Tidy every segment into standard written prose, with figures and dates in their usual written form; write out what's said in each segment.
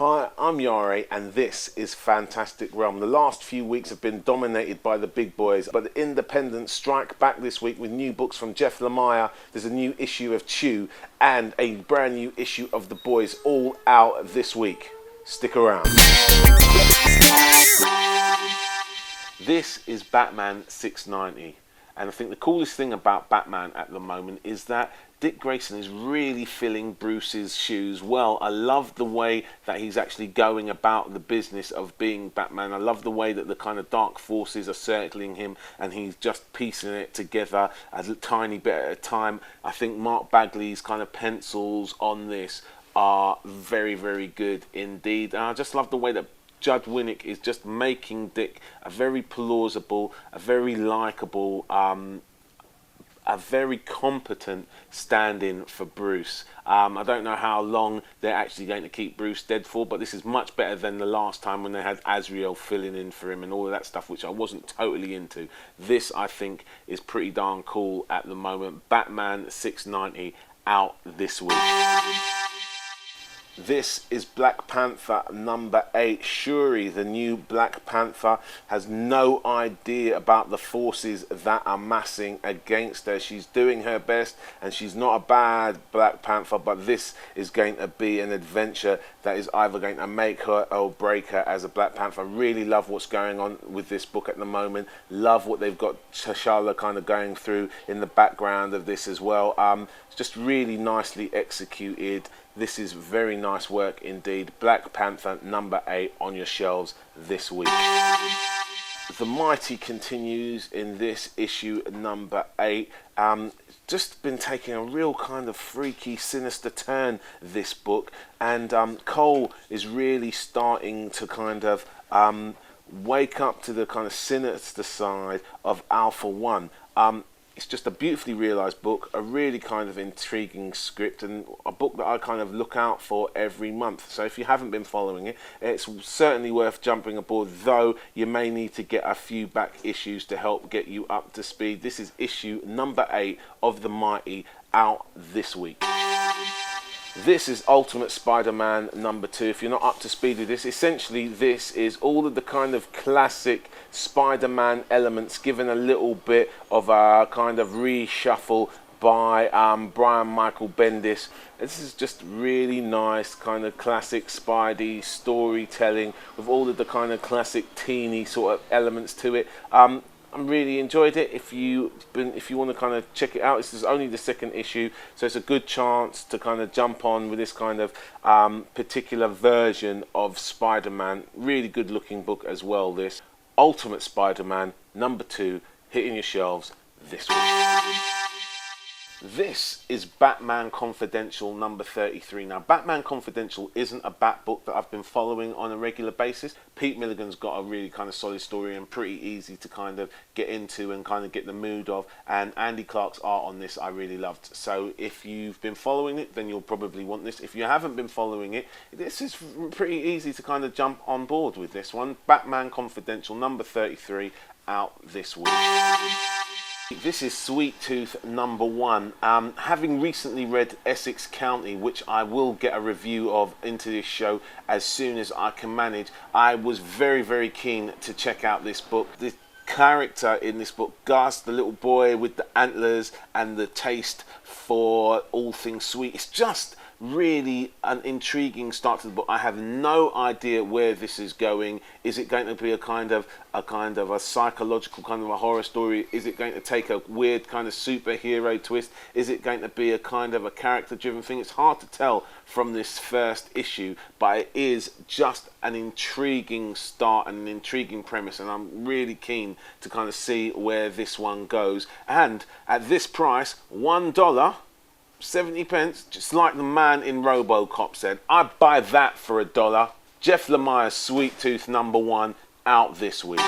Hi, I'm Iyare and this is Fantastic Realm. The last few weeks have been dominated by the big boys, but the independents strike back this week with new books from Jeff Lemire. There's a new issue of Chew and a brand new issue of The Boys, all out this week. Stick around. This is Batman 690, and I think the coolest thing about Batman at the moment is that Dick Grayson is really filling Bruce's shoes well. I love the way that he's actually going about the business of being Batman. I love the way that the kind of dark forces are circling him and he's just piecing it together a tiny bit at a time. I think Mark Bagley's kind of pencils on this are very, very good indeed. And I just love the way that Judd Winnick is just making Dick a very plausible, a very likeable, a very competent stand-in for Bruce. I don't know how long they're actually going to keep Bruce dead for, but this is much better than the last time when they had Azrael filling in for him and all of that stuff, which I wasn't totally into. This, I think, is pretty darn cool at the moment. Batman 690 out this week. This is Black Panther number 8. Shuri, the new Black Panther, has no idea about the forces that are massing against her. She's doing her best and she's not a bad Black Panther, but this is going to be an adventure that is either going to make her or break her as a Black Panther. Really love what's going on with this book at the moment. Love what they've got T'Challa kind of going through in the background of this as well. It's just really nicely executed. This is very nice work indeed. Black Panther number 8 on your shelves this week. The Mighty continues in this issue number 8. Just been taking a real kind of freaky, sinister turn, this book, and Cole is really starting to kind of wake up to the kind of sinister side of Alpha One. It's just a beautifully realised book, a really kind of intriguing script, and a book that I kind of look out for every month. So if you haven't been following it, it's certainly worth jumping aboard, though you may need to get a few back issues to help get you up to speed. This is issue number 8 of The Mighty, out this week. This is Ultimate Spider-Man number 2. If you're not up to speed with this, essentially this is all of the kind of classic Spider-Man elements given a little bit of a kind of reshuffle by Brian Michael Bendis. This is just really nice kind of classic Spidey storytelling with all of the kind of classic teeny sort of elements to it. I really enjoyed it. If you want to kind of check it out, this is only the second issue, so it's a good chance to kind of jump on with this kind of particular version of Spider-Man. Really good looking book as well, this. Ultimate Spider-Man number 2, hitting your shelves this week. This is Batman Confidential number 33. Now, Batman Confidential isn't a Bat book that I've been following on a regular basis. Pete Milligan's got a really kind of solid story and pretty easy to kind of get into and kind of get the mood of. And Andy Clark's art on this I really loved. So if you've been following it, then you'll probably want this. If you haven't been following it, this is pretty easy to kind of jump on board with this one. Batman Confidential number 33, out this week. This is Sweet Tooth number 1. Having recently read Essex County, which I will get a review of into this show as soon as I can manage, I was very, very keen to check out this book. The character in this book, Gus, the little boy with the antlers and the taste for all things sweet, it's just really an intriguing start to the book. I have no idea where this is going. Is it going to be a kind of a psychological kind of a horror story? Is it going to take a weird kind of superhero twist? Is it going to be a kind of a character driven thing? It's hard to tell from this first issue, but it is just an intriguing start and an intriguing premise, and I'm really keen to kind of see where this one goes. And at this price, $1, 70 pence, just like the man in RoboCop said, I'd buy that for $1. Jeff Lemire's Sweet Tooth number 1, out this week.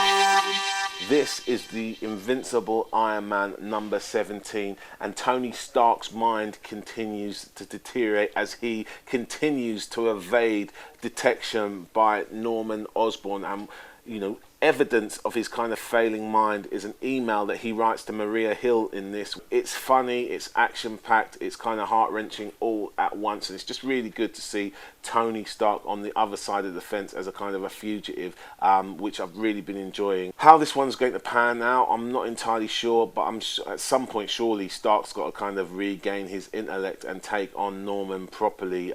This is the Invincible Iron Man number 17, and Tony Stark's mind continues to deteriorate as he continues to evade detection by Norman Osborn. And you know, evidence of his kind of failing mind is an email that he writes to Maria Hill in this. It's funny, it's action-packed, it's kind of heart-wrenching all at once, and it's just really good to see Tony Stark on the other side of the fence as a kind of a fugitive, which I've really been enjoying. How this one's going to pan out, I'm not entirely sure, but at some point surely Stark's got to kind of regain his intellect and take on Norman properly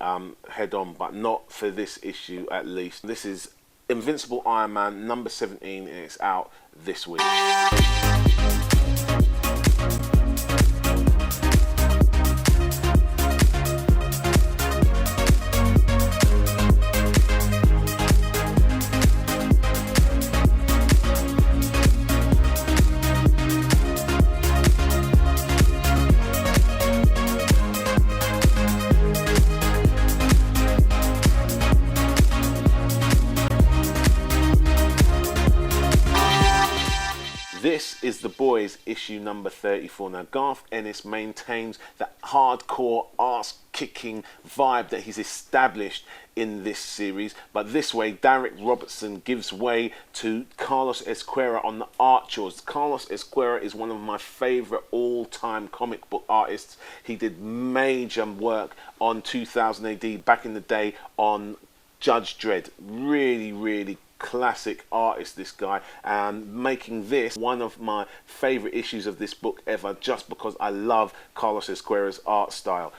head on, but not for this issue at least. This is Invincible Iron Man number 17, and it's out this week. This is The Boys issue number 34. Now, Garth Ennis maintains that hardcore, ass-kicking vibe that he's established in this series, but this way, Derek Robertson gives way to Carlos Ezquerra on the art chores. Carlos Ezquerra is one of my favourite all-time comic book artists. He did major work on 2000 AD back in the day on Judge Dredd. Really classic artist, this guy, and making this one of my favorite issues of this book ever, just because I love Carlos Ezquerra's art style.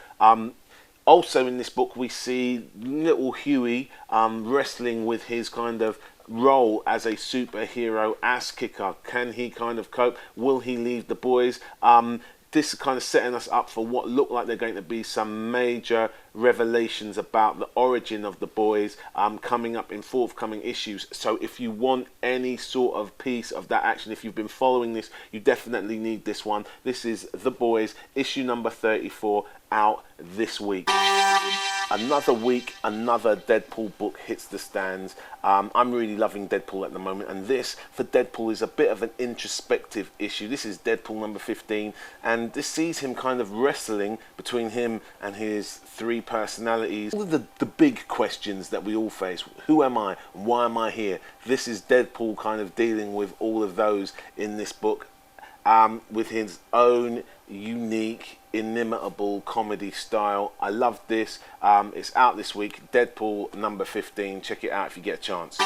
Also in this book we see little Huey wrestling with his kind of role as a superhero ass kicker. Can he kind of cope? Will he leave the boys? This is kind of setting us up for what look like they're going to be some major revelations about the origin of the boys coming up in forthcoming issues. So if you want any sort of piece of that action, if you've been following this, you definitely need this one. This is The Boys, issue number 34, out this week. Another week, another Deadpool book hits the stands. I'm really loving Deadpool at the moment, and this for Deadpool is a bit of an introspective issue. This is Deadpool number 15, and this sees him kind of wrestling between him and his three personalities. All of the big questions that we all face. Who am I? Why am I here? This is Deadpool kind of dealing with all of those in this book, with his own unique, inimitable comedy style. I love this. It's out this week. Deadpool number 15. Check it out if you get a chance.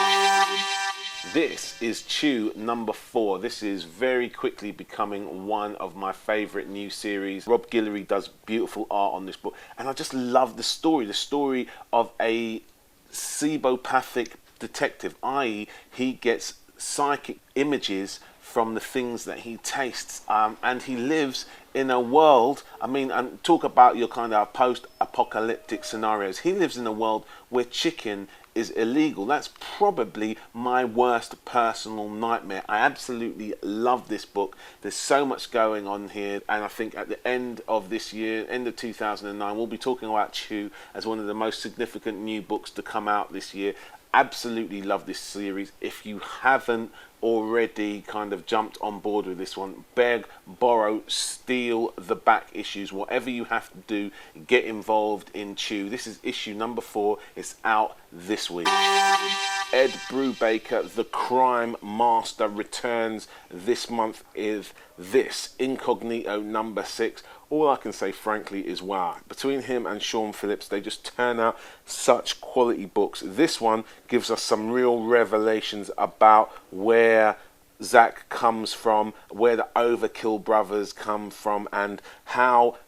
This is Chew number 4. This is very quickly becoming one of my favourite new series. Rob Guillory does beautiful art on this book, and I just love the story of a sebopathic detective, i.e. he gets psychic images from the things that he tastes, and he lives in a world, and talk about your kind of post-apocalyptic scenarios. He lives in a world where chicken is illegal. That's probably my worst personal nightmare. I absolutely love this book. There's so much going on here, and I think at the end of this year, end of 2009, we'll be talking about Chew as one of the most significant new books to come out this year. Absolutely love this series. If you haven't already kind of jumped on board with this one, beg, borrow, steal the back issues, whatever you have to do, get involved in Chew. This is issue number 4. It's out this week. Ed Brubaker, the crime master, returns this month with this Incognito number 6. All I can say, frankly, is wow. Between him and Sean Phillips, they just turn out such quality books. This one gives us some real revelations about where Zach comes from, where the Overkill brothers come from, and how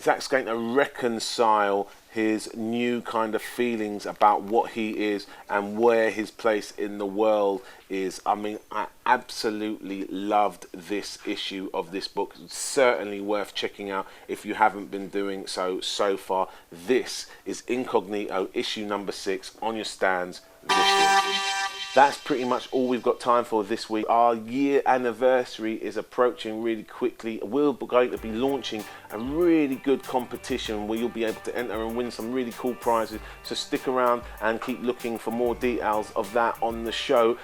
Zach's going to reconcile his new kind of feelings about what he is and where his place in the world is. I absolutely loved this issue of this book. It's certainly worth checking out if you haven't been doing so far. This is Incognito, issue number 6, on your stands this week. That's pretty much all we've got time for this week. Our year anniversary is approaching really quickly. We're going to be launching a really good competition where you'll be able to enter and win some really cool prizes. So stick around and keep looking for more details of that on the show.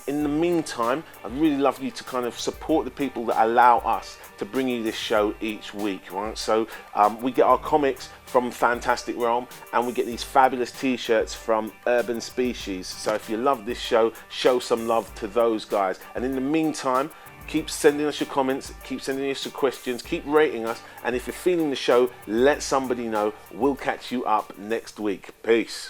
In the meantime, I'd really love you to kind of support the people that allow us to bring you this show each week, right? So we get our comics from Fantastic Realm, and we get these fabulous t-shirts from Urban Species. So if you love this show, show some love to those guys. And in the meantime, keep sending us your comments, keep sending us your questions, keep rating us, and if you're feeling the show, let somebody know. We'll catch you up next week. Peace.